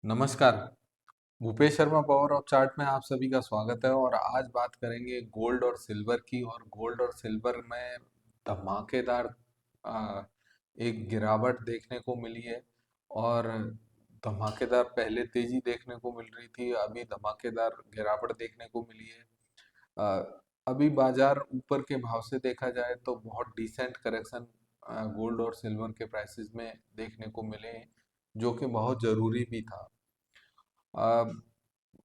नमस्कार। Bhupesh Sharma power of chart में आप सभी का स्वागत है और आज बात करेंगे गोल्ड और सिल्वर की। और गोल्ड और सिल्वर में धमाकेदार आ, एक गिरावट देखने को मिली है। और धमाकेदार पहले तेजी देखने को मिल रही थी, अभी धमाकेदार गिरावट देखने को मिली है। आ, अभी बाजार ऊपर के भाव से देखा जाए तो बहुत डिसेंट करेक्शन गोल्ड और सिल्वर के प्राइसेस में देखने को मिले हैं, जो कि बहुत ज़रूरी भी था। अब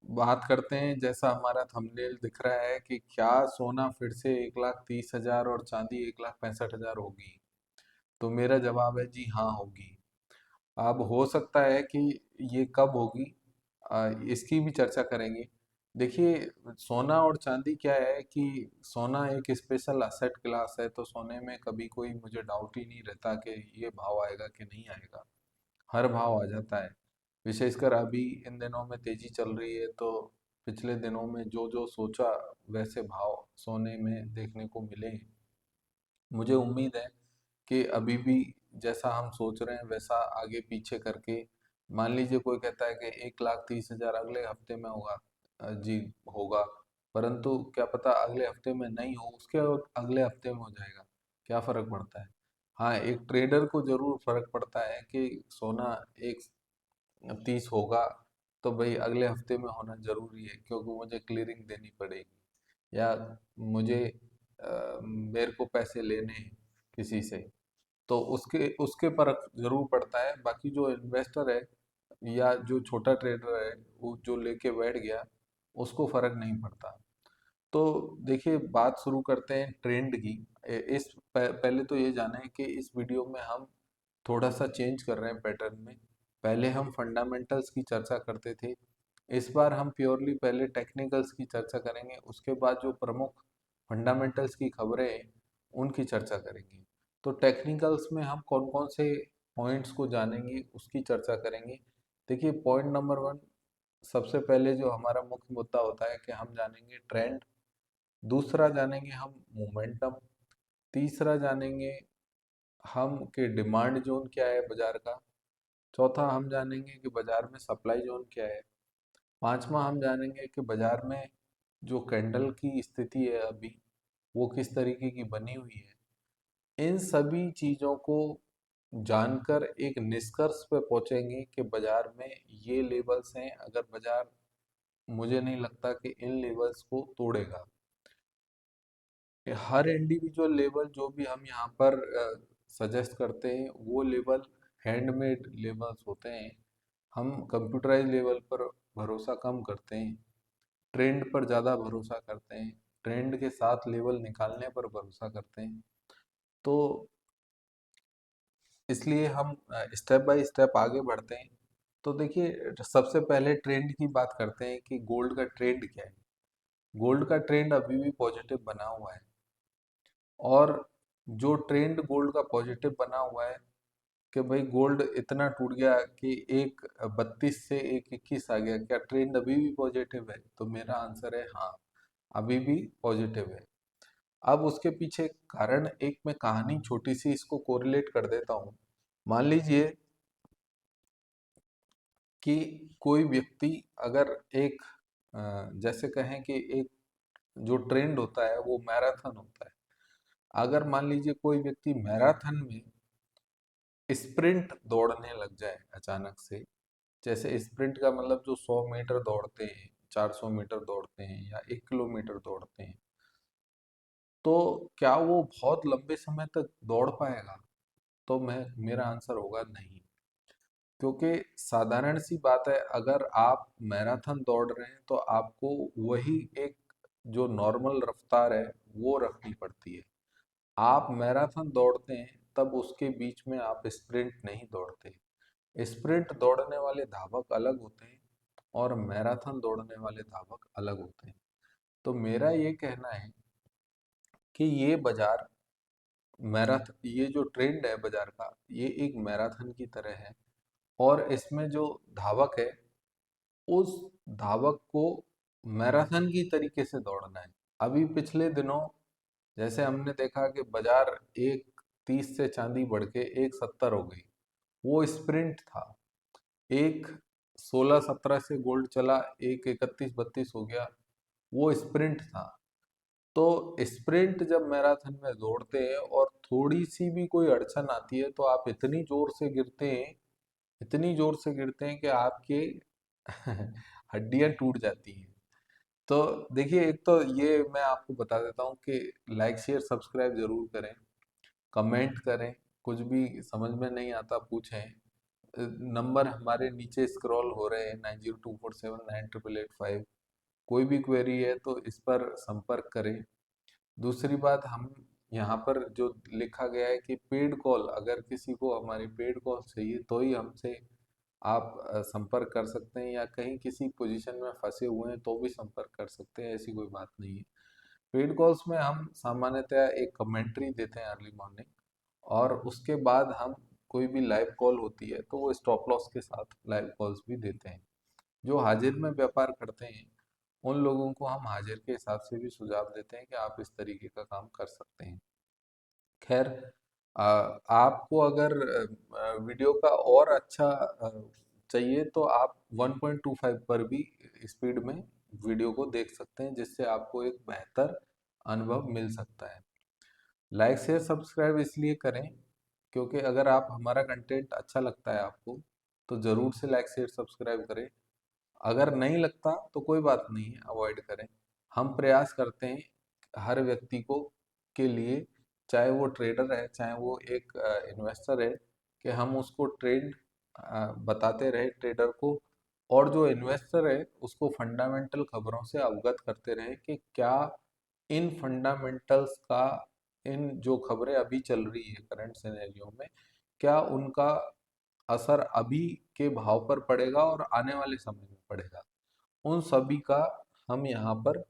बात करते हैं, जैसा हमारा थंबनेल दिख रहा है कि क्या सोना फिर से 1,30,000 और चांदी 1,65,000 होगी। तो मेरा जवाब है जी हाँ, होगी। अब हो सकता है कि ये कब होगी, इसकी भी चर्चा करेंगे। देखिए, सोना और चांदी क्या है कि सोना एक स्पेशल असेट क्लास है, तो सोने में कभी कोई मुझे डाउट ही नहीं रहता कि ये भाव आएगा कि नहीं आएगा। हर भाव आ जाता है। विशेषकर अभी इन दिनों में तेजी चल रही है, तो पिछले दिनों में जो जो सोचा वैसे भाव सोने में देखने को मिले। मुझे उम्मीद है कि अभी भी जैसा हम सोच रहे हैं वैसा आगे पीछे करके, मान लीजिए कोई कहता है कि 1,30,000 अगले हफ्ते में होगा। जी, होगा। परंतु क्या पता अगले हफ्ते में नहीं हो, उसके और अगले हफ्ते में हो जाएगा। क्या फर्क पड़ता है। हाँ, एक ट्रेडर को जरूर फर्क पड़ता है कि सोना एक 30 होगा, तो भाई अगले हफ्ते में होना जरूरी है, क्योंकि मुझे क्लियरिंग देनी पड़ेगी, या मुझे मेरे को पैसे लेने हैं किसी से। तो उसके उसके फर्क जरूर पड़ता है। बाकी जो इन्वेस्टर है या जो छोटा ट्रेडर है, वो जो लेके बैठ गया, उसको फर्क नहीं पड़ता। तो देखिए, बात शुरू करते हैं ट्रेंड की। पहले तो ये जाना है कि इस वीडियो में हम थोड़ा सा चेंज कर रहे हैं पैटर्न में। पहले हम फंडामेंटल्स की चर्चा करते थे, इस बार हम प्योरली पहले टेक्निकल्स की चर्चा करेंगे, उसके बाद जो प्रमुख फंडामेंटल्स की खबरें हैं उनकी चर्चा करेंगे। तो टेक्निकल्स में हम कौन कौन से पॉइंट्स को जानेंगे उसकी चर्चा करेंगे। देखिए, पॉइंट नंबर वन, सबसे पहले जो हमारा मुख्य मुद्दा होता है कि हम जानेंगे ट्रेंड। दूसरा जानेंगे हम मोमेंटम। तीसरा जानेंगे हम कि डिमांड जोन क्या है बाजार का। चौथा हम जानेंगे कि बाजार में सप्लाई जोन क्या है। पांचवा हम जानेंगे कि बाजार में जो कैंडल की स्थिति है अभी, वो किस तरीके की बनी हुई है। इन सभी चीजों को जानकर एक निष्कर्ष पे पहुंचेंगे कि बाजार में ये लेवल्स हैं। अगर बाजार, मुझे नहीं लगता कि इन लेवल्स को तोड़ेगा। हर इंडिविजुअल लेवल जो भी हम यहाँ पर सजेस्ट करते हैं, वो लेवल हैंडमेड लेवल्स होते हैं। हम कंप्यूटराइज लेवल पर भरोसा कम करते हैं, ट्रेंड पर ज़्यादा भरोसा करते हैं, ट्रेंड के साथ लेवल निकालने पर भरोसा करते हैं। तो इसलिए हम स्टेप बाय स्टेप आगे बढ़ते हैं। तो देखिए, सबसे पहले ट्रेंड की बात करते हैं कि गोल्ड का ट्रेंड क्या है। गोल्ड का ट्रेंड अभी भी पॉजिटिव बना हुआ है। और जो ट्रेंड गोल्ड का पॉजिटिव बना हुआ है कि भाई गोल्ड इतना टूट गया कि एक 32 से एक 21 आ गया, क्या ट्रेंड अभी भी पॉजिटिव है? तो मेरा आंसर है हाँ, अभी भी पॉजिटिव है। अब उसके पीछे कारण, एक मैं कहानी छोटी सी इसको कोरिलेट कर देता हूँ। मान लीजिए कि कोई व्यक्ति अगर एक जैसे कहें कि एक जो ट्रेंड होता है वो मैराथन होता है। अगर मान लीजिए कोई व्यक्ति मैराथन में स्प्रिंट दौड़ने लग जाए अचानक से, जैसे स्प्रिंट का मतलब जो 100 मीटर दौड़ते हैं, 400 मीटर दौड़ते हैं या 1 किलोमीटर दौड़ते हैं, तो क्या वो बहुत लंबे समय तक दौड़ पाएगा? तो मैं मेरा आंसर होगा नहीं। क्योंकि साधारण सी बात है, अगर आप मैराथन दौड़ रहे हैं तो आपको वही एक जो नॉर्मल रफ्तार है वो रखनी पड़ती है। आप मैराथन दौड़ते हैं तब उसके बीच में आप स्प्रिंट नहीं दौड़ते। स्प्रिंट दौड़ने वाले धावक अलग होते हैं और मैराथन दौड़ने वाले धावक अलग होते हैं। तो मेरा ये कहना है कि ये बाजार मैराथन, ये जो ट्रेंड है बाजार का, ये एक मैराथन की तरह है। और इसमें जो धावक है, उस धावक को मैराथन की तरीके से दौड़ना है। अभी पिछले दिनों जैसे हमने देखा कि बाजार 1,30 से चांदी बढ़ के 1,70 हो गई, वो स्प्रिंट था। एक 16-17 से गोल्ड चला, एक 31-32 हो गया, वो स्प्रिंट था। तो स्प्रिंट जब मैराथन में दौड़ते हैं और थोड़ी सी भी कोई अड़चन आती है तो आप इतनी जोर से गिरते हैं, इतनी जोर से गिरते हैं कि आपके हड्डियां टूट जाती हैं। तो देखिए, एक तो ये मैं आपको बता देता हूँ कि लाइक शेयर सब्सक्राइब जरूर करें, कमेंट करें, कुछ भी समझ में नहीं आता पूछें। नंबर हमारे नीचे स्क्रॉल हो रहे हैं, 9024798885। कोई भी क्वेरी है तो इस पर संपर्क करें। दूसरी बात, हम यहाँ पर जो लिखा गया है कि पेड कॉल, अगर किसी को हमारी पेड कॉल चाहिए तो ही हमसे आप संपर्क कर सकते हैं, या कहीं किसी पोजीशन में फंसे हुए हैं तो भी संपर्क कर सकते हैं, ऐसी कोई बात नहीं है। पेड कॉल्स में हम सामान्यतः एक कमेंट्री देते हैं अर्ली मॉर्निंग, और उसके बाद हम कोई भी लाइव कॉल होती है तो वो स्टॉप लॉस के साथ लाइव कॉल्स भी देते हैं। जो हाजिर में व्यापार करते हैं उन लोगों को हम हाजिर के हिसाब से भी सुझाव देते हैं कि आप इस तरीके का काम कर सकते हैं। खैर, आपको अगर वीडियो का और अच्छा चाहिए तो आप 1.25 पर भी स्पीड में वीडियो को देख सकते हैं, जिससे आपको एक बेहतर अनुभव मिल सकता है। लाइक शेयर सब्सक्राइब इसलिए करें क्योंकि अगर आप हमारा कंटेंट अच्छा लगता है आपको, तो ज़रूर से लाइक शेयर सब्सक्राइब करें। अगर नहीं लगता तो कोई बात नहीं है, अवॉइड करें। हम प्रयास करते हैं हर व्यक्ति को के लिए, चाहे वो ट्रेडर है चाहे वो एक इन्वेस्टर है, कि हम उसको ट्रेड बताते रहे ट्रेडर को, और जो इन्वेस्टर है उसको फंडामेंटल खबरों से अवगत करते रहे कि क्या इन फंडामेंटल्स का, इन जो खबरें अभी चल रही है करंट सिनेरियो में, क्या उनका असर अभी के भाव पर पड़ेगा और आने वाले समय में पड़ेगा। उन सभी का हम यहाँ पर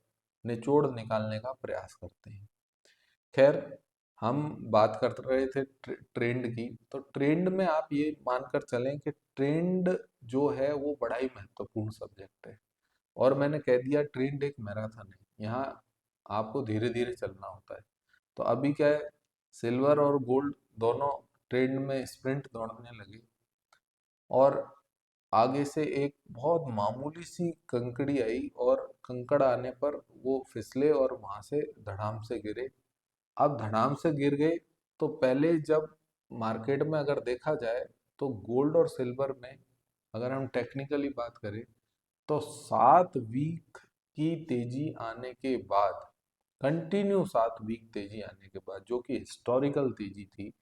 निचोड़ निकालने का प्रयास करते हैं। खैर, हम बात कर रहे थे ट्रेंड की, तो ट्रेंड में आप ये मानकर चलें कि ट्रेंड जो है वो बड़ा ही महत्वपूर्ण सब्जेक्ट है। और मैंने कह दिया, ट्रेंड एक मैराथन है, यहाँ आपको धीरे धीरे चलना होता है। तो अभी क्या है, सिल्वर और गोल्ड दोनों ट्रेंड में स्प्रिंट दौड़ने लगे, और आगे से एक बहुत मामूली सी कंकड़ी आई, और कंकड़ आने पर वो फिसले और वहां से धड़ाम से गिरे। अब धड़ाम से गिर गए, तो पहले जब मार्केट में अगर देखा जाए तो गोल्ड और सिल्वर में, अगर हम टेक्निकली बात करें, तो 7 वीक की तेजी आने के बाद, कंटिन्यू 7 वीक तेजी आने के बाद, जो कि हिस्टोरिकल तेजी थी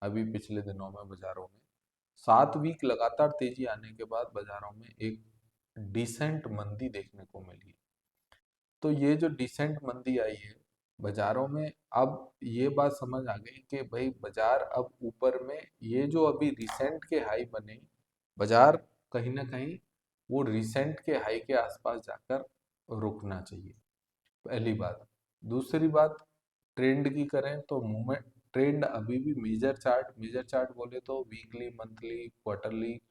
अभी पिछले दिनों में बाजारों में, 7 वीक लगातार तेजी आने के बाद बाजारों में एक डिसेंट मंदी देखने को मिली। तो ये जो डिसेंट मंदी आई है बाजारों में, अब ये बात समझ आ गई कि भाई बाजार अब ऊपर में, ये जो अभी रिसेंट के हाई बने, बाजार कहीं ना कहीं वो रिसेंट के हाई के आसपास जाकर रुकना चाहिए, पहली बात। दूसरी बात, ट्रेंड की करें तो मूवमेंट, ट्रेंड अभी भी मेजर चार्ट बोले तो वीकली, मंथली, क्वार्टरली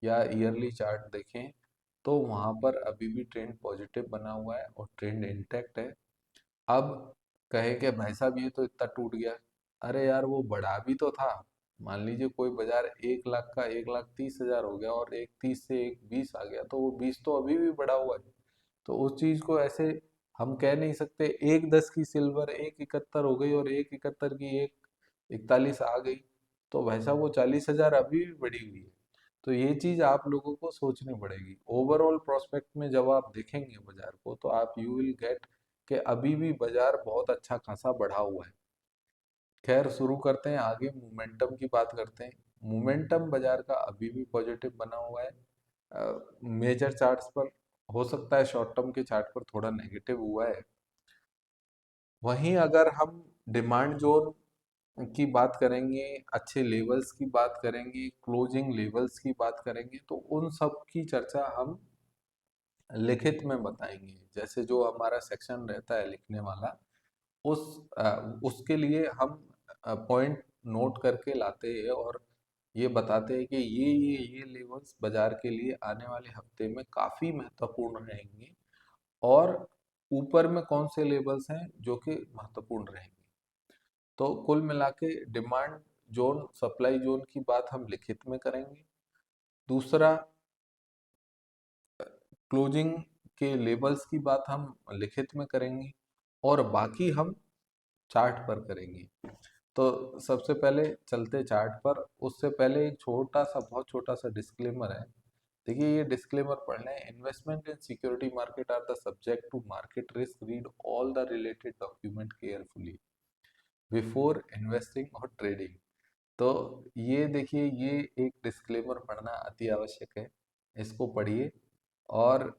या ईयरली चार्ट देखें, तो वहां पर अभी भी ट्रेंड पॉजिटिव बना हुआ है और ट्रेंड इंटैक्ट है। अब कहे कि भाई साहब ये तो इतना टूट गया, अरे यार वो बढ़ा भी तो था। मान लीजिए कोई बाजार 1 लाख का 1,30,000 हो गया और एक 30 से एक 20 आ गया, तो वो 20 तो अभी भी बढ़ा हुआ है। तो उस चीज को ऐसे हम कह नहीं सकते, 1,10 की सिल्वर 1,71 हो गई और 1,71 की 1,41 आ गई, तो भाई साहब वो 40,000 अभी भी बढ़ी हुई है। तो ये चीज आप लोगों को सोचनी पड़ेगी। ओवरऑल प्रोस्पेक्ट में जब आप देखेंगे बाजार को, तो आप यू विल गेट कि अभी भी बाजार बहुत अच्छा खासा बढ़ा हुआ है। खैर, शुरू करते हैं आगे, मोमेंटम की बात करते हैं। मोमेंटम बाजार का अभी भी पॉजिटिव बना हुआ है। मेजर चार्ट्स पर, हो सकता है शॉर्ट टर्म के चार्ट पर थोड़ा नेगेटिव हुआ है। वहीं अगर हम डिमांड जोन की बात करेंगे, अच्छे लेवल्स की बात करेंगे, क्लोजिंग लेवल्स की बात करेंगे, तो उन सब की चर्चा हम लिखित में बताएंगे। जैसे जो हमारा सेक्शन रहता है लिखने वाला, उस उसके लिए हम पॉइंट नोट करके लाते हैं और ये बताते हैं कि ये लेवल्स बाजार के लिए आने वाले हफ्ते में काफी महत्वपूर्ण रहेंगे, और ऊपर में कौन से लेवल्स हैं जो कि महत्वपूर्ण रहेंगे। तो कुल मिला के डिमांड जोन, सप्लाई जोन की बात हम लिखित में करेंगे। दूसरा, क्लोजिंग के लेवल्स की बात हम लिखित में करेंगे और बाकी हम चार्ट पर करेंगे। तो सबसे पहले चलते चार्ट पर, उससे पहले एक छोटा सा, बहुत छोटा सा डिस्क्लेमर है। देखिए ये डिस्क्लेमर पढ़ लें। Investment in security market are the subject to market risk, read all the related document carefully before investing और ट्रेडिंग। तो ये देखिए, ये एक डिस्क्लेमर पढ़ना अति आवश्यक है, इसको पढ़िए। और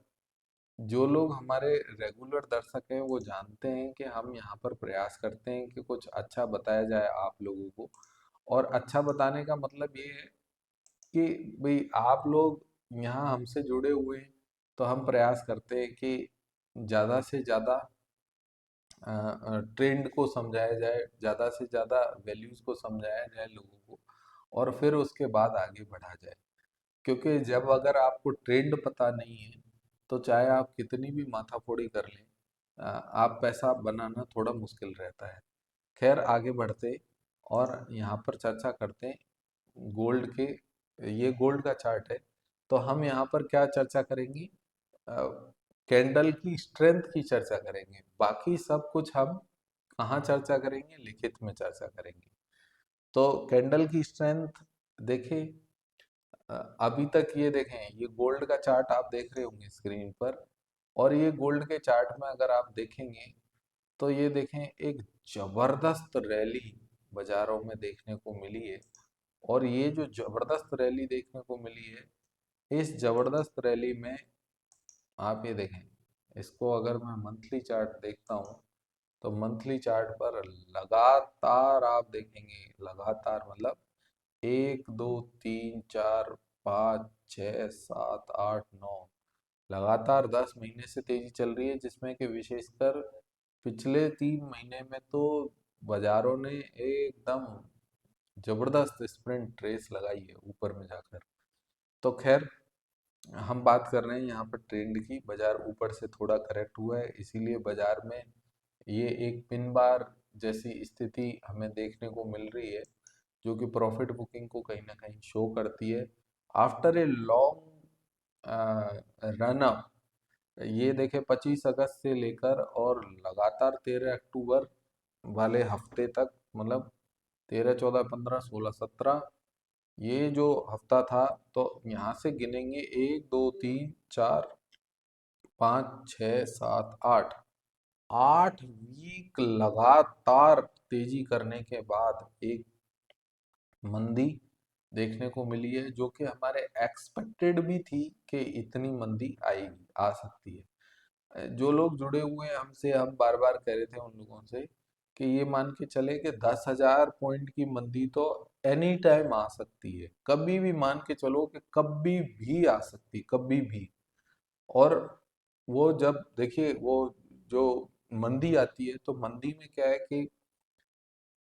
जो लोग हमारे रेगुलर दर्शक हैं वो जानते हैं कि हम यहाँ पर प्रयास करते हैं कि कुछ अच्छा बताया जाए आप लोगों को। और अच्छा बताने का मतलब ये है कि भाई आप लोग यहाँ हमसे जुड़े हुए हैं, तो हम प्रयास करते हैं कि ज़्यादा से ज़्यादा ट्रेंड को समझाया जाए, ज़्यादा से ज़्यादा वैल्यूज़ को समझाया जाए लोगों को, और फिर उसके बाद आगे बढ़ा जाए। क्योंकि जब अगर आपको ट्रेंड पता नहीं है, तो चाहे आप कितनी भी माथाफोड़ी कर लें, आप पैसा बनाना थोड़ा मुश्किल रहता है। खैर आगे बढ़ते और यहाँ पर चर्चा करते हैं गोल्ड के। ये गोल्ड का चार्ट है, तो हम यहाँ पर क्या चर्चा करेंगे? कैंडल की स्ट्रेंथ की चर्चा करेंगे। बाकी सब कुछ हम कहाँ चर्चा करेंगे? लिखित में चर्चा करेंगे। तो कैंडल की स्ट्रेंथ देखिए, अभी तक ये देखें, ये गोल्ड का चार्ट आप देख रहे होंगे स्क्रीन पर। और ये गोल्ड के चार्ट में अगर आप देखेंगे तो ये देखें, एक जबरदस्त रैली बाजारों में देखने को मिली है। और ये जो जबरदस्त रैली देखने को मिली है, इस जबरदस्त रैली में आप ये देखें, इसको अगर मैं मंथली चार्ट देखता हूँ, तो मंथली चार्ट पर लगातार आप देखेंगे, लगातार मतलब 1 2 3 4 5 6 7 8 9, लगातार 10 महीने से तेजी चल रही है, जिसमें कि विशेषकर पिछले 3 महीने में तो बाजारों ने एकदम जबरदस्त स्प्रिंट रेस लगाई है ऊपर में जाकर। तो खैर, हम बात कर रहे हैं यहाँ पर ट्रेंड की। बाजार ऊपर से थोड़ा करेक्ट हुआ है, इसीलिए बाजार में ये एक पिन बार जैसी स्थिति हमें देखने को मिल रही है, जो कि प्रॉफिट बुकिंग को कहीं ना कहीं शो करती है after a long run up. ये देखे 25 अगस्त से लेकर और लगातार 13 अक्टूबर वाले हफ्ते तक, मतलब 13 14 15 16 17, ये जो हफ्ता था, तो यहाँ से गिनेंगे 1 2 3 4 5 6 7 8, 8 वीक लगातार तेजी करने के बाद एक मंदी देखने को मिली है, जो कि हमारे एक्सपेक्टेड भी थी कि इतनी मंदी आएगी, आ सकती है। जो लोग जुड़े हुए हैं हमसे, हम बार बार कह रहे थे उन लोगों से कि ये मान के चले कि 10,000 पॉइंट की मंदी तो एनी टाइम आ सकती है, कभी भी मान के चलो कि कभी भी आ सकती, कभी भी। और वो जब देखिए, वो जो मंदी आती है, तो मंदी में क्या है कि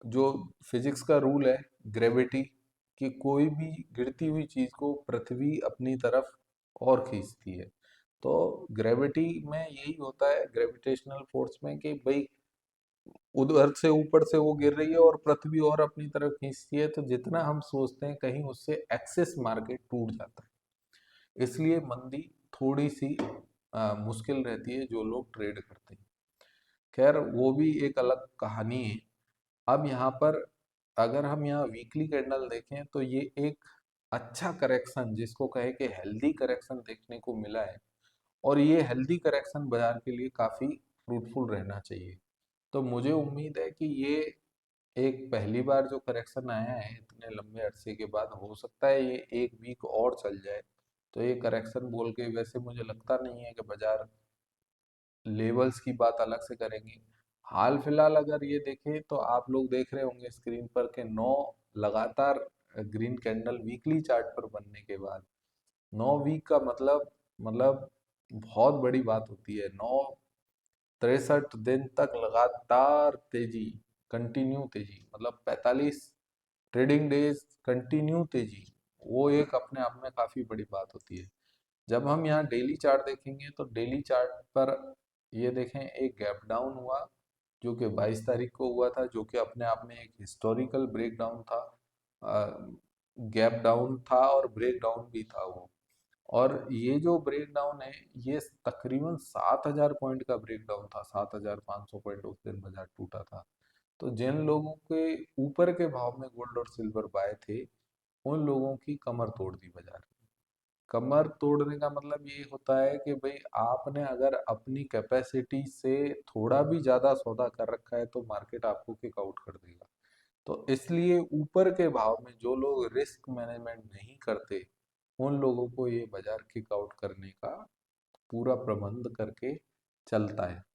जो फिजिक्स का रूल है, ग्रेविटी, कि कोई भी गिरती हुई चीज को पृथ्वी अपनी तरफ और खींचती है। तो ग्रेविटी में यही होता है, ग्रेविटेशनल फोर्स में, कि भाई उधर से ऊपर से वो गिर रही है और पृथ्वी और अपनी तरफ खींचती है, तो जितना हम सोचते हैं कहीं उससे एक्सेस मार्केट टूट जाता है। इसलिए मंदी थोड़ी सी मुश्किल रहती है जो लोग ट्रेड करते हैं। खैर वो भी एक अलग कहानी है। अब यहाँ पर अगर हम यहाँ वीकली कैंडल देखें, तो ये एक अच्छा करेक्शन, जिसको कहे कि हेल्दी करेक्शन देखने को मिला है। और ये हेल्दी करेक्शन बाजार के लिए काफ़ी फ्रूटफुल रहना चाहिए। तो मुझे उम्मीद है कि ये एक पहली बार जो करेक्शन आया है इतने लंबे अरसे के बाद, हो सकता है ये 1 वीक और चल जाए। तो ये करेक्शन बोल के वैसे मुझे लगता नहीं है कि बाजार लेवल्स की बात अलग से करेंगे। हाल फिलहाल अगर ये देखें, तो आप लोग देख रहे होंगे स्क्रीन पर के 9 लगातार ग्रीन कैंडल वीकली चार्ट पर बनने के बाद, 9 वीक का मतलब बहुत बड़ी बात होती है। 63 दिन तक लगातार तेजी, कंटिन्यू तेजी, मतलब 45 ट्रेडिंग डेज कंटिन्यू तेजी, वो एक अपने आप में काफी बड़ी बात होती है। जब हम यहाँ डेली चार्ट देखेंगे, तो डेली चार्ट पर ये देखें, एक गैप डाउन हुआ जो कि 22 तारीख को हुआ था, जो कि अपने आप में एक हिस्टोरिकल ब्रेक डाउन था। गैप डाउन था और ब्रेक डाउन भी था वो। और ये जो ब्रेक डाउन है, ये तकरीबन 7,000 पॉइंट का ब्रेक डाउन था। 7,500 पॉइंट उस दिन बाजार टूटा था। तो जिन लोगों के ऊपर के भाव में गोल्ड और सिल्वर बाय थे, उन लोगों की कमर तोड़ दी बाजार ने। कमर तोड़ने का मतलब ये होता है कि भाई आपने अगर अपनी कैपेसिटी से थोड़ा भी ज्यादा सौदा कर रखा है तो मार्केट आपको किक आउट कर देगा। तो इसलिए ऊपर के भाव में जो लोग रिस्क मैनेजमेंट नहीं करते, उन लोगों को ये बाजार किक आउट करने का पूरा प्रबंध करके चलता है।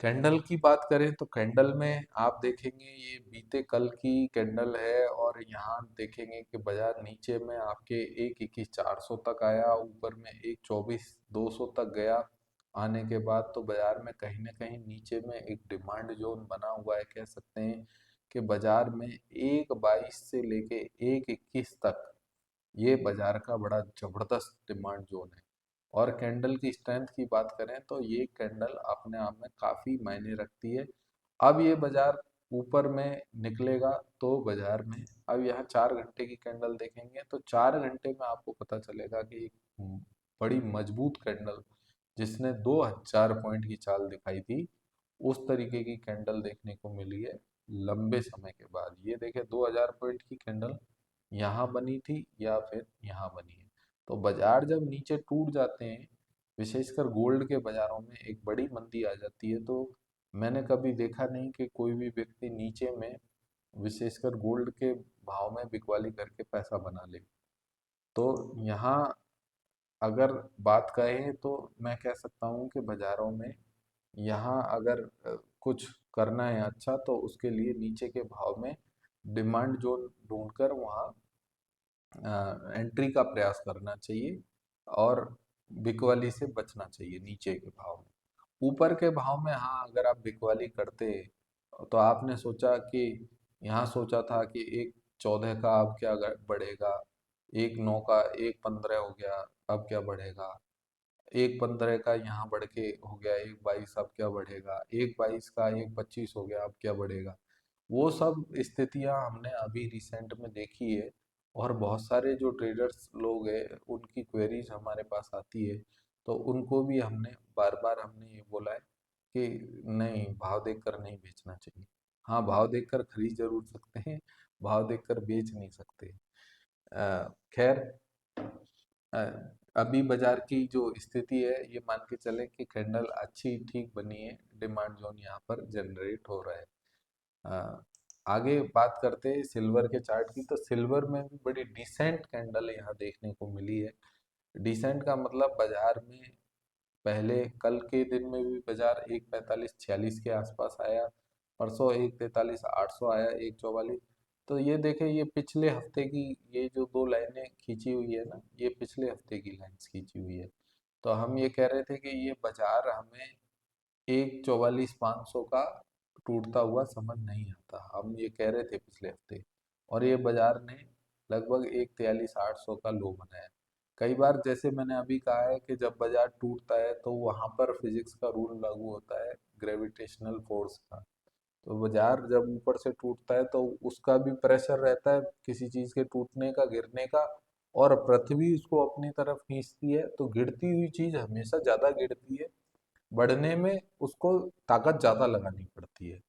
कैंडल की बात करें तो कैंडल में आप देखेंगे ये बीते कल की कैंडल है, और यहाँ देखेंगे कि बाजार नीचे में आपके 1,21,400 तक आया, ऊपर में 1,24,200 तक गया। आने के बाद तो बाजार में कहीं ना कहीं नीचे में एक डिमांड जोन बना हुआ है। कह सकते हैं कि बाजार में 1,22 से लेके 1,21 तक ये बाजार का बड़ा जबरदस्त डिमांड जोन है। और कैंडल की स्ट्रेंथ की बात करें तो ये कैंडल अपने आप में काफी मायने रखती है। अब ये बाजार ऊपर में निकलेगा तो बाजार में, अब यहाँ 4 घंटे की कैंडल देखेंगे तो 4 घंटे में आपको पता चलेगा कि एक बड़ी मजबूत कैंडल जिसने 2,000 पॉइंट की चाल दिखाई थी, उस तरीके की कैंडल देखने को मिली है लंबे समय के बाद। ये देखे 2,000 पॉइंट की कैंडल यहाँ बनी थी या फिर यहाँ बनी है। तो बाजार जब नीचे टूट जाते हैं, विशेषकर गोल्ड के बाजारों में एक बड़ी मंदी आ जाती है, तो मैंने कभी देखा नहीं कि कोई भी व्यक्ति नीचे में विशेषकर गोल्ड के भाव में बिकवाली करके पैसा बना ले। तो यहाँ अगर बात करें तो मैं कह सकता हूँ कि बाजारों में यहाँ अगर कुछ करना है अच्छा, तो उसके लिए नीचे के भाव में डिमांड जोन ढूंढकर वहाँ एंट्री का प्रयास करना चाहिए, और बिकवाली से बचना चाहिए नीचे के भाव में। ऊपर के भाव में हाँ, अगर आप बिकवाली करते तो आपने सोचा कि यहाँ सोचा था कि 1,14 का अब क्या बढ़ेगा, 1,9 का 1,15 हो गया, अब क्या बढ़ेगा, 1,15 का यहाँ बढ़ के हो गया 1,22, अब क्या बढ़ेगा, 1,22 का 1,25 हो गया, अब क्या बढ़ेगा। वो सब स्थितियां हमने अभी रिसेंट में देखी है। और बहुत सारे जो ट्रेडर्स लोग हैं उनकी क्वेरीज हमारे पास आती है, तो उनको भी हमने बार बार हमने ये बोला है कि नहीं, भाव देखकर नहीं बेचना चाहिए। हाँ, भाव देखकर खरीद जरूर सकते हैं, भाव देखकर बेच नहीं सकते। खैर, अ, अभी बाजार की जो स्थिति है, ये मान के चले कि कैंडल अच्छी ठीक बनी है, डिमांड जोन यहाँ पर जनरेट हो रहा है। अ, आगे बात करते हैं सिल्वर के चार्ट की, तो सिल्वर में भी बड़ी डिसेंट कैंडल यहाँ देखने को मिली है। डिसेंट का मतलब बाजार में पहले कल के दिन में भी बाजार 1,45,46 के आसपास आया, परसों 1,43,800 आया, 1,44। तो ये देखें, ये पिछले हफ्ते की ये जो दो लाइनें खींची हुई है ना, ये पिछले हफ्ते की लाइंस खींची हुई है। तो हम ये कह रहे थे कि ये बाजार हमें 1,44,500 का टूटता हुआ समझ नहीं आता, हम ये कह रहे थे पिछले हफ्ते। और ये बाजार ने लगभग 1,43,800 का लो बनाया। कई बार जैसे मैंने अभी कहा है कि जब बाजार टूटता है तो वहां पर फिजिक्स का रूल लागू होता है, ग्रेविटेशनल फोर्स का। तो बाजार जब ऊपर से टूटता है तो उसका भी प्रेशर रहता है किसी चीज के टूटने का, गिरने का, और पृथ्वी उसको अपनी तरफ खींचती है, तो गिरती हुई चीज हमेशा ज्यादा गिरती है। बढ़ने में उसको ताकत ज्यादा लगानी पड़ती है,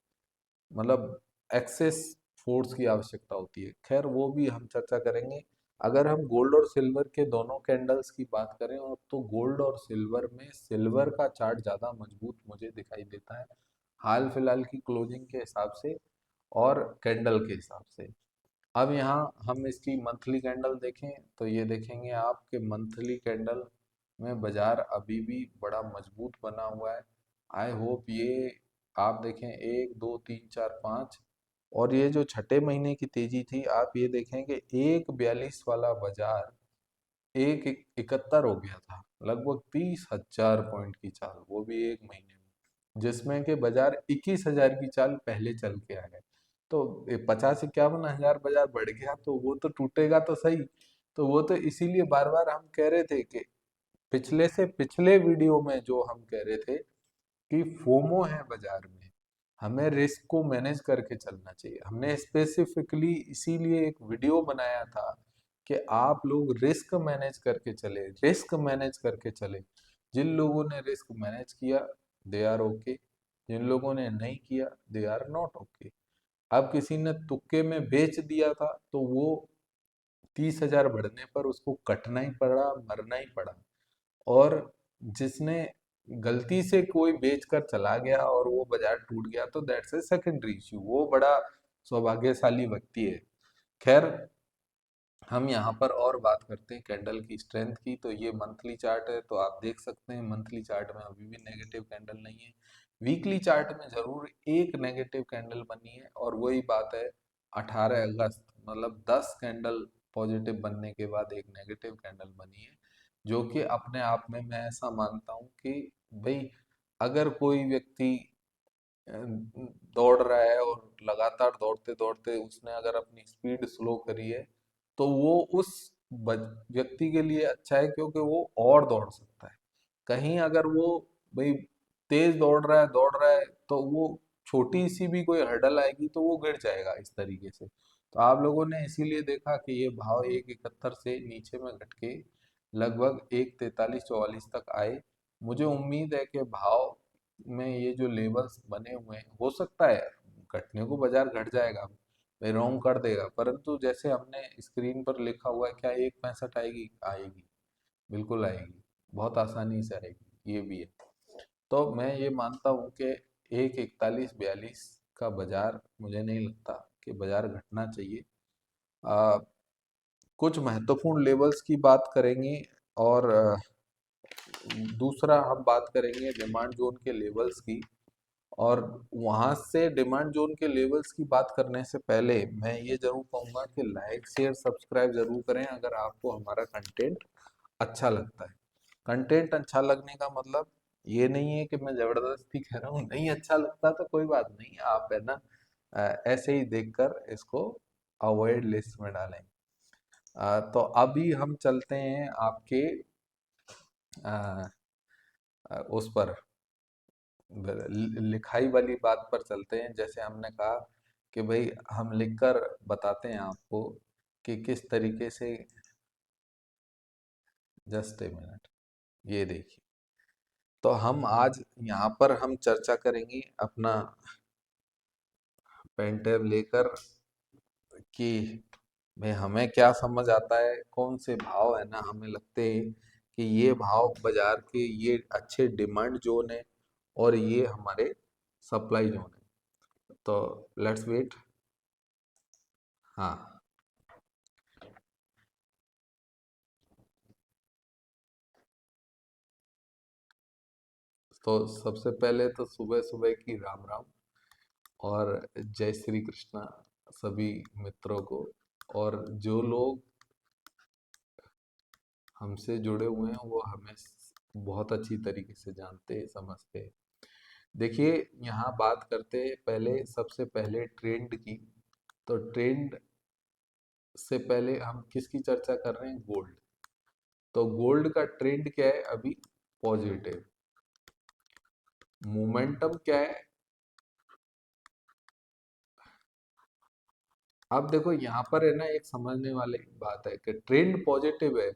मतलब एक्सेस फोर्स की आवश्यकता होती है। खैर, वो भी हम चर्चा करेंगे। अगर हम गोल्ड और सिल्वर के दोनों कैंडल्स की बात करें, और तो गोल्ड और सिल्वर में सिल्वर का चार्ट ज़्यादा मजबूत मुझे दिखाई देता है, हाल फिलहाल की क्लोजिंग के हिसाब से और कैंडल के हिसाब से। अब यहाँ हम इसकी मंथली कैंडल देखें तो ये देखेंगे आप कि मंथली कैंडल में बाजार अभी भी बड़ा मजबूत बना हुआ है। आई होप ये आप देखें 1, 2, 3, 4, 5, और ये जो छठे महीने की तेजी थी, आप ये देखें कि 1,42 वाला बाजार 1,71 हो गया था। लगभग 30,000 पॉइंट की चाल, वो भी एक महीने में, जिसमें कि बाजार 21,000 की चाल पहले चल के आ गए। तो 50-51 हजार बाजार बढ़ गया, तो वो तो टूटेगा तो सही। तो वो तो इसीलिए बार बार हम कह रहे थे कि पिछले से पिछले वीडियो में जो हम कह रहे थे कि फोमो है बाजार में, हमें रिस्क को मैनेज करके चलना चाहिए। हमने स्पेसिफिकली इसीलिए एक वीडियो बनाया था कि आप लोग रिस्क मैनेज करके चले, रिस्क मैनेज करके चले। जिन लोगों ने रिस्क मैनेज किया दे आर ओके, जिन लोगों ने नहीं किया दे आर नॉट ओके। अब किसी ने तुक्के में बेच दिया था तो वो 30,000 बढ़ने पर उसको कटना ही पड़ा, मरना ही पड़ा। और जिसने गलती से कोई बेचकर चला गया और वो बाजार टूट गया तो दैट्स ए सेकेंडरी इश्यू, वो बड़ा सौभाग्यशाली व्यक्ति है। खैर, हम यहाँ पर और बात करते हैं कैंडल की स्ट्रेंथ की। तो ये मंथली चार्ट है, तो आप देख सकते हैं मंथली चार्ट में अभी भी नेगेटिव कैंडल नहीं है। वीकली चार्ट में जरूर एक नेगेटिव कैंडल बनी है, और वही बात है 18 अगस्त, मतलब 10 कैंडल पॉजिटिव बनने के बाद एक नेगेटिव कैंडल बनी है। जो कि अपने आप में मैं ऐसा मानता हूँ कि भाई, अगर कोई व्यक्ति दौड़ रहा है और लगातार दौड़ते दौड़ते उसने अगर अपनी स्पीड स्लो करी है, तो वो उस व्यक्ति के लिए अच्छा है, क्योंकि वो और दौड़ सकता है। कहीं अगर वो भाई तेज दौड़ रहा है तो वो छोटी सी भी कोई हर्डल आएगी तो वो गिर जाएगा इस तरीके से। तो आप लोगों ने इसीलिए देखा कि ये भाव 1,71 से नीचे में घट के लगभग 1,43-44 तक आए। मुझे उम्मीद है कि भाव में ये जो लेवल्स बने हुए हैं, हो सकता है घटने को बाजार घट जाएगा, रॉन्ग कर देगा, परंतु जैसे हमने स्क्रीन पर लिखा हुआ है, क्या 1,65 आएगी? आएगी, बिल्कुल आएगी, बहुत आसानी से आएगी, ये भी है। तो मैं ये मानता हूँ कि 1,41-42 का बाजार, मुझे नहीं लगता कि बाजार घटना चाहिए। आ, कुछ महत्वपूर्ण लेवल्स की बात करेंगे, और दूसरा हम बात करेंगे डिमांड जोन के लेवल्स की। और वहां से डिमांड जोन के लेवल्स की बात करने से पहले मैं ये जरूर कहूंगा कि लाइक शेयर सब्सक्राइब जरूर करें अगर आपको हमारा कंटेंट अच्छा लगता है। कंटेंट अच्छा लगने का मतलब ये नहीं है कि मैं जबरदस्ती कह रहा हूँ, नहीं अच्छा लगता तो कोई बात नहीं, आप है ना ऐसे ही देखकर इसको अवॉइड लिस्ट में डालें। तो अभी हम चलते हैं आपके अ, उस पर लिखाई वाली बात पर चलते हैं। जैसे हमने कहा कि भाई हम लिखकर बताते हैं आपको कि किस तरीके से। जस्ट ए मिनट, ये देखिए। तो हम आज यहाँ पर हम चर्चा करेंगे अपना पेन टैब लेकर कि भाई हमें क्या समझ आता है, कौन से भाव है ना हमें लगते हैं कि ये भाव बाजार के ये अच्छे डिमांड जोन है, और ये हमारे सप्लाई जोन है। तो लेट्स वेट। हाँ, तो सबसे पहले तो सुबह सुबह की राम राम और जय श्री कृष्णा सभी मित्रों को। और जो लोग हमसे जुड़े हुए हैं वो हमें बहुत अच्छी तरीके से जानते हैं, समझते हैं। देखिए, यहाँ बात करते हैं पहले, सबसे पहले ट्रेंड की। तो ट्रेंड से पहले हम किसकी चर्चा कर रहे हैं? गोल्ड। तो गोल्ड का ट्रेंड क्या है अभी? पॉजिटिव। मोमेंटम क्या है? अब देखो यहाँ पर है ना, एक समझने वाली बात है कि ट्रेंड पॉजिटिव है,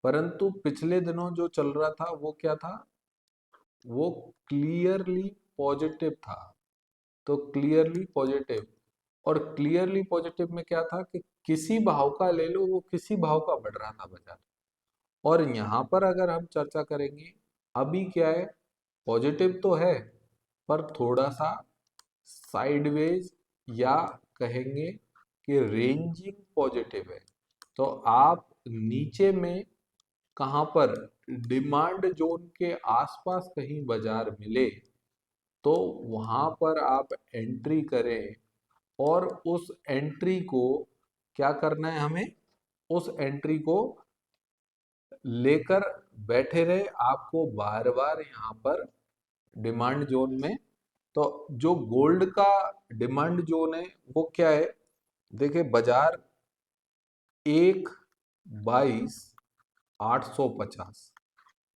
परंतु पिछले दिनों जो चल रहा था वो क्या था? वो क्लियरली पॉजिटिव था। तो क्लियरली पॉजिटिव, और क्लियरली पॉजिटिव में क्या था कि किसी भाव का ले लो, वो किसी भाव का बढ़ रहा था बाजार। और यहाँ पर अगर हम चर्चा करेंगे, अभी क्या है? पॉजिटिव तो है, पर थोड़ा सा साइडवेज, या कहेंगे कि रेंजिंग पॉजिटिव है। तो आप नीचे में कहाँ पर डिमांड जोन के आसपास कहीं बाजार मिले तो वहां पर आप एंट्री करें, और उस एंट्री को क्या करना है हमें? उस एंट्री को लेकर बैठे रहे, आपको बार बार यहाँ पर डिमांड जोन में। तो जो गोल्ड का डिमांड जोन है वो क्या है? देखिए, बाजार 1,22,850,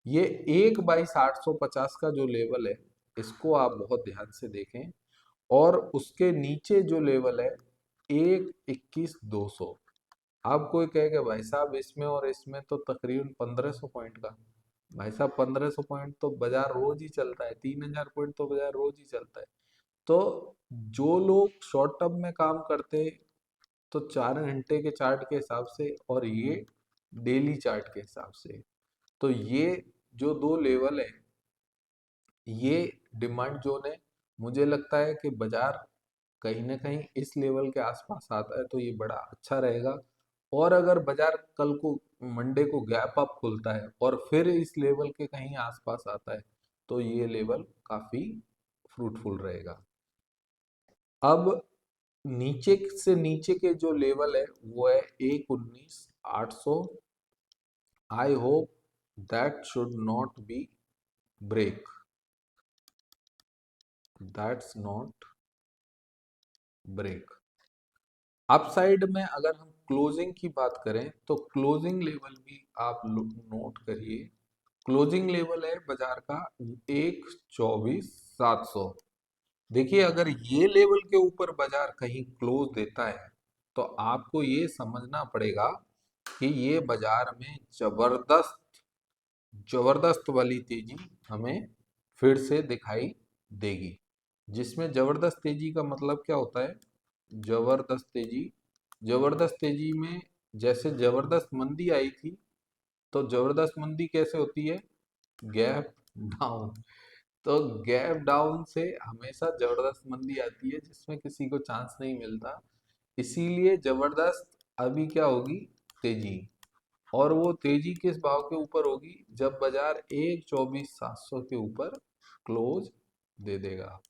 ये 1,22,850 का जो लेवल है, इसको आप बहुत ध्यान से देखें। और उसके नीचे जो लेवल है 1,21,200, अब कोई कहेगा भाई साहब इसमें और इसमें तो तकरीबन 1500 पॉइंट का। भाई साहब 1500 पॉइंट तो बाजार रोज ही चलता है, 3000 पॉइंट तो बाजार रोज ही चलता है। तो जो लोग शॉर्ट टर्म में काम करते, तो 4 घंटे के चार्ट के हिसाब से और ये डेली चार्ट के हिसाब से, तो ये जो दो लेवल है, ये डिमांड जोन है। मुझे लगता है कि बाजार कहीं ना कहीं इस लेवल के आसपास आता है तो ये बड़ा अच्छा रहेगा। और अगर बाजार कल को मंडे को गैप अप खुलता है और फिर इस लेवल के कहीं आसपास आता है, तो ये लेवल काफी फ्रूटफुल रहेगा। अब नीचे से नीचे के जो लेवल है वो है 119,800। I hope that should not be break, that's not break. Upside में अगर हम क्लोजिंग की बात करें तो क्लोजिंग लेवल भी आप नोट करिए। क्लोजिंग लेवल है बाजार का 124,700। देखिए अगर ये लेवल के ऊपर बाजार कहीं क्लोज देता है तो आपको ये समझना पड़ेगा कि ये बाजार में जबरदस्त जबरदस्त वाली तेजी हमें फिर से दिखाई देगी। जिसमें जबरदस्त तेजी का मतलब क्या होता है? जबरदस्त तेजी, जबरदस्त तेजी में जैसे जबरदस्त मंदी आई थी, तो जबरदस्त मंदी कैसे होती है? Gap down. तो गैप डाउन से हमेशा जबरदस्त मंदी आती है जिसमें किसी को चांस नहीं मिलता। इसीलिए जबरदस्त अभी क्या होगी? तेजी। और वो तेजी किस भाव के ऊपर होगी? जब बाजार 124,700 के ऊपर क्लोज दे देगा।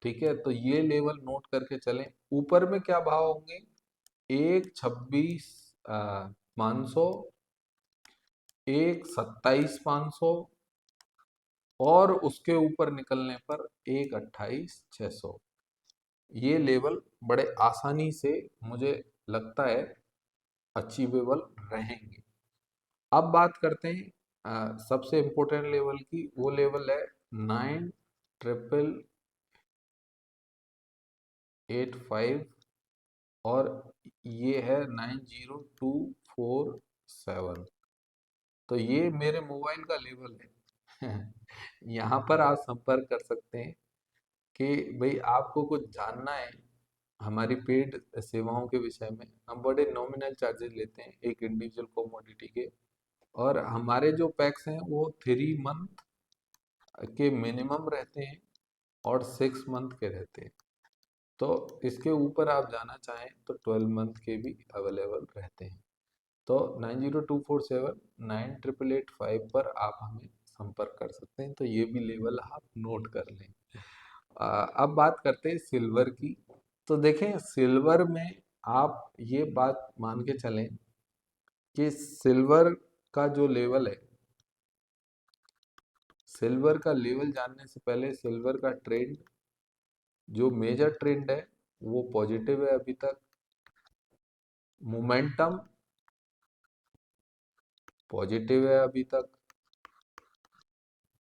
ठीक है, तो ये लेवल नोट करके चलें। ऊपर में क्या भाव होंगे? 126,500, 127,500 और उसके ऊपर निकलने पर 128,600। ये लेवल बड़े आसानी से मुझे लगता है अचीवेबल रहेंगे। अब बात करते हैं सबसे इम्पोर्टेंट लेवल की। वो लेवल है 9,885 और ये है 90247। तो ये मेरे मोबाइल का लेवल है। यहाँ पर आप संपर्क कर सकते हैं कि भाई आपको कुछ जानना है हमारी पेड सेवाओं के विषय में। हम बड़े नॉमिनल चार्जेस लेते हैं एक इंडिविजुअल कमोडिटी के, और हमारे जो पैक्स हैं वो 3 मंथ के मिनिमम रहते हैं और 6 मंथ के रहते हैं। तो इसके ऊपर आप जाना चाहें तो 12 मंथ के भी अवेलेबल रहते हैं। तो 9024798885 पर आप हमें संपर्क कर सकते हैं। तो ये भी लेवल आप नोट कर लें। अब बात करते हैं सिल्वर की। तो देखें सिल्वर में आप ये बात मान के चलें कि सिल्वर का जो लेवल है, सिल्वर का लेवल जानने से पहले सिल्वर का ट्रेंड, जो मेजर ट्रेंड है वो पॉजिटिव है अभी तक। मोमेंटम पॉजिटिव है अभी तक।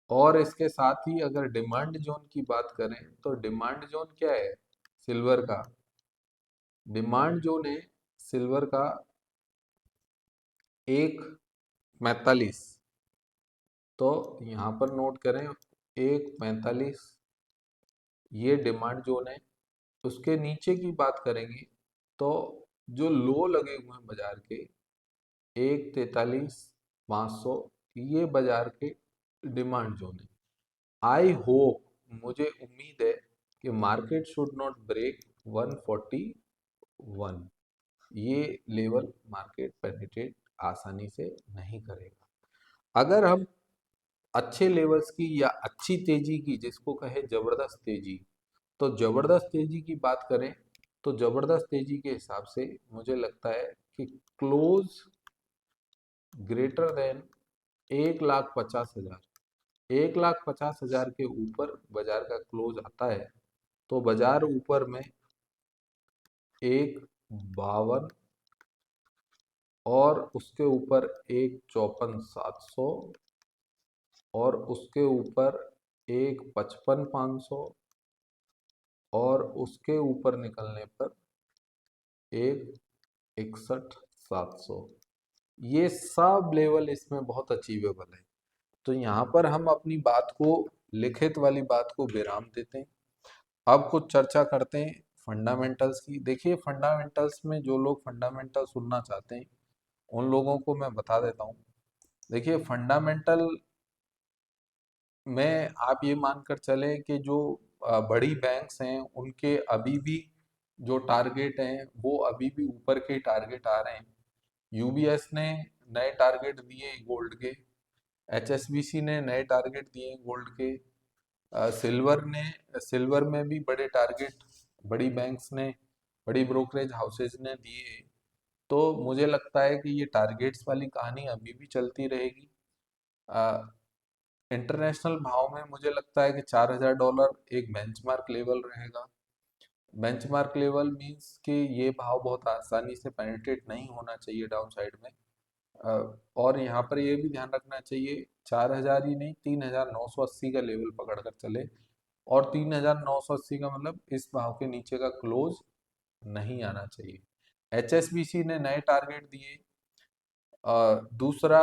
और इसके साथ ही अगर डिमांड जोन की बात करें तो डिमांड जोन क्या है सिल्वर का? डिमांड जोन है सिल्वर का 145। तो यहाँ पर नोट करें 145, ये डिमांड जोन है। उसके नीचे की बात करेंगे तो जो लो लगे हुए हैं बाजार के 143,500, ये बाजार के डिमांड जोन है। आई होप, मुझे उम्मीद है कि मार्केट शुड नॉट ब्रेक 141। ये लेवल मार्केट पेनिट्रेट आसानी से नहीं करेगा। अगर हम अच्छे लेवल्स की या अच्छी तेजी की, जिसको कहे जबरदस्त तेजी, तो जबरदस्त तेजी की बात करें तो जबरदस्त तेजी के हिसाब से मुझे लगता है कि क्लोज ग्रेटर देन 1,50,000, 1,50,000 के ऊपर बाजार का क्लोज आता है तो बाजार ऊपर में 152 और उसके ऊपर 154,700 और उसके ऊपर 155,500 और उसके ऊपर निकलने पर 161,700। 700। ये सब लेवल इसमें बहुत अचीवेबल है। तो यहाँ पर हम अपनी बात को, लिखित वाली बात को विराम देते हैं। अब कुछ चर्चा करते हैं फंडामेंटल्स की। देखिए, फंडामेंटल्स में जो लोग फंडामेंटल सुनना चाहते हैं उन लोगों को मैं बता देता हूँ। देखिए, फंडामेंटल में आप ये मानकर चले कि जो बड़ी बैंक्स हैं उनके अभी भी जो टारगेट हैं वो अभी भी ऊपर के टारगेट आ रहे हैं। यूबीएस ने नए टारगेट दिए गोल्ड के, एचएसबीसी ने नए टारगेट दिए गोल्ड के, सिल्वर में भी बड़े टारगेट बड़ी बैंक्स ने, बड़ी ब्रोकरेज हाउसेज ने दिए। तो मुझे लगता है कि ये टारगेट्स वाली कहानी अभी भी चलती रहेगी। इंटरनेशनल भाव में मुझे लगता है कि $4000 एक बेंचमार्क लेवल रहेगा। बेंचमार्क लेवल मींस कि ये भाव बहुत आसानी से पेनिट्रेट नहीं होना चाहिए डाउन साइड में। और यहाँ पर ये भी ध्यान रखना चाहिए, 4000 ही नहीं, 3980 का लेवल पकड़ कर चले। और 3980 का मतलब इस भाव के नीचे का क्लोज नहीं आना चाहिए। एचएसबीसी ने नए टारगेट दिए। दूसरा,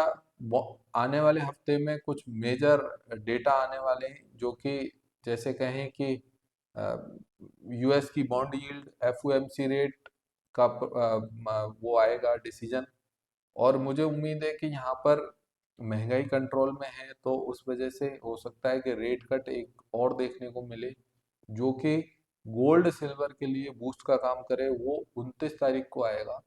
आने वाले हफ्ते में कुछ मेजर डेटा आने वाले हैं जो कि, जैसे कहें कि यूएस की बॉन्ड यील्ड, एफओएमसी रेट का वो आएगा डिसीजन। और मुझे उम्मीद है कि यहाँ पर महंगाई कंट्रोल में है तो उस वजह से हो सकता है कि रेट कट एक और देखने को मिले जो कि गोल्ड सिल्वर के लिए बूस्ट का काम करे। वो 29 तारीख को आएगा,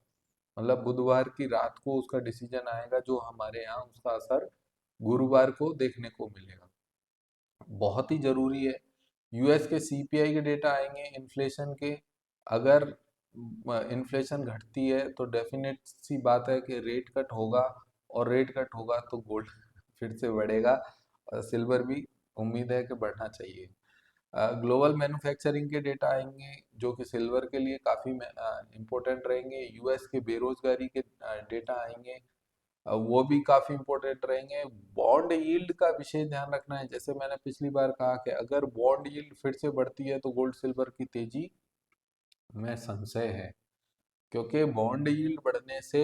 मतलब बुधवार की रात को उसका डिसीजन आएगा, जो हमारे यहाँ उसका असर गुरुवार को देखने को मिलेगा। बहुत ही जरूरी है। यूएस के सीपीआई के डेटा आएंगे इन्फ्लेशन के। अगर इन्फ्लेशन घटती है तो डेफिनेट सी बात है कि रेट कट होगा, और रेट कट होगा तो गोल्ड फिर से बढ़ेगा, और सिल्वर भी उम्मीद है कि बढ़ना चाहिए। ग्लोबल मैन्युफैक्चरिंग के डेटा आएंगे जो कि सिल्वर के लिए काफ़ी इम्पोर्टेंट रहेंगे। यूएस के बेरोजगारी के डेटा आएंगे, वो भी काफ़ी इम्पोर्टेंट रहेंगे। बॉन्ड यील्ड का विशेष ध्यान रखना है। जैसे मैंने पिछली बार कहा कि अगर बॉन्ड यील्ड फिर से बढ़ती है तो गोल्ड सिल्वर की तेजी में संशय है, क्योंकि बॉन्ड यील्ड बढ़ने से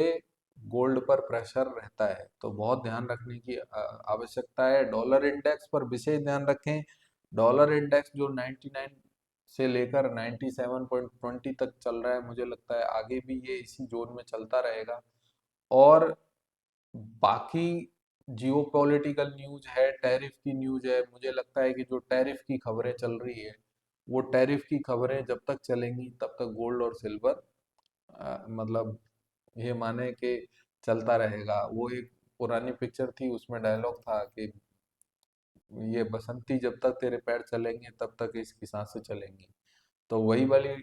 गोल्ड पर प्रेशर रहता है। तो बहुत ध्यान रखने की आवश्यकता है। डॉलर इंडेक्स पर विशेष ध्यान रखें। डॉलर इंडेक्स जो 99 से लेकर 97.20 तक चल रहा है, मुझे लगता है आगे भी ये इसी जोन में चलता रहेगा। और बाकी जियो पॉलिटिकल न्यूज है, टैरिफ की न्यूज है, मुझे लगता है कि जो टैरिफ की खबरें चल रही है वो टैरिफ की खबरें जब तक चलेंगी तब तक गोल्ड और सिल्वर मतलब ये माने कि चलता रहेगा। वो एक पुरानी पिक्चर थी, उसमें डायलॉग था कि ये बसंती जब तक तेरे पैर चलेंगे तब तक इसकी सांसें चलेंगी। तो वही वाली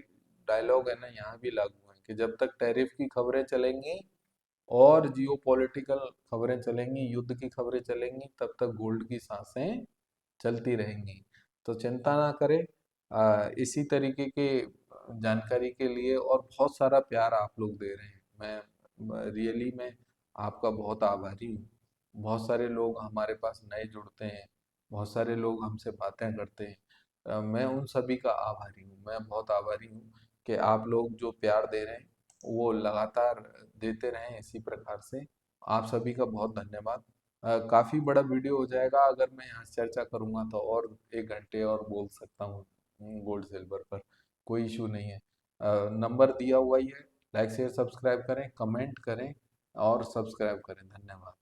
डायलॉग है ना, यहाँ भी लागू है कि जब तक टैरिफ की खबरें चलेंगी और जियो पॉलिटिकल खबरें चलेंगी, युद्ध की खबरें चलेंगी, तब तक गोल्ड की सांसें चलती रहेंगी। तो चिंता ना करें। इसी तरीके के जानकारी के लिए और बहुत सारा प्यार आप लोग दे रहे हैं, मैं रियली में आपका बहुत आभारी हूँ। बहुत सारे लोग हमारे पास नए जुड़ते हैं, बहुत सारे लोग हमसे बातें करते हैं। मैं उन सभी का आभारी हूँ। मैं बहुत आभारी हूँ कि आप लोग जो प्यार दे रहे हैं वो लगातार देते रहें इसी प्रकार से। आप सभी का बहुत धन्यवाद। काफी बड़ा वीडियो हो जाएगा अगर मैं यहाँ से चर्चा करूंगा तो, और 1 घंटे और बोल सकता हूँ गोल्ड सिल्वर पर। कोई इशू नहीं है। नंबर दिया हुआ ही है। लाइक शेयर सब्सक्राइब करें, कमेंट करें और सब्सक्राइब करें। धन्यवाद।